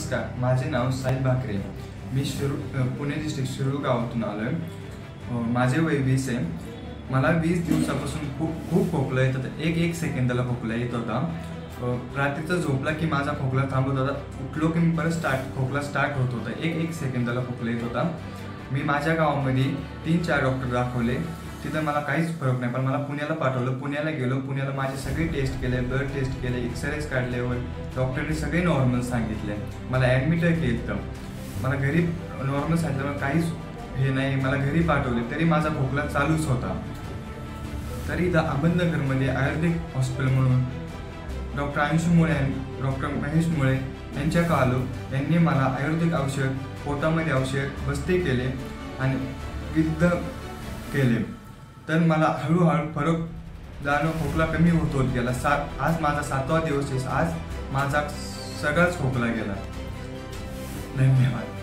नमस्कार, माझे नाव साहिल भाकरे. मी पुणे डिस्ट्रिक्ट शिरूर गावातून आलो आहे. माझे वय 20 आहे. मला 20 दिवसापासून खूप खोकला येत होता. एक सेकंदाला खोकला येत होता. रात्रीचा झोपला की माझा खोकला थांबत होता. उठलो की मी परत खोकला स्टार्ट होत होता. एक सेकंदाला खोकला येत होता. मी माझ्या गावामध्ये 3-4 डॉक्टर दाखवले. तिथं मला काहीच फरक नाही. पण मला पुण्याला पाठवलं. पुण्याला गेलो. पुण्याला माझे सगळे टेस्ट केले, ब्लड टेस्ट केले, एक्सरेज काढल्यावर डॉक्टरने सगळे नॉर्मल सांगितले. मला ॲडमिट केलं. मला घरी नॉर्मल सांगितलं, काहीच हे नाही. मला घरी पाठवले तरी माझा खोकला चालूच होता. तरी इथं अहमदनगरमध्ये आयुर्वेदिक हॉस्पिटल म्हणून डॉक्टर अंशू मुळे, डॉक्टर महेश मुळे यांच्याकडे आलो. यांनी मला आयुर्वेदिक औषध, पोटामध्ये औषध, बस्ते केले आणि विविध केले. तर मला हळूहळू फरक जाणं, खोकला कमी होत गेला. आज माझा 7वा दिवस आहे. आज माझा सगळाच खोकला गेला. धन्यवाद.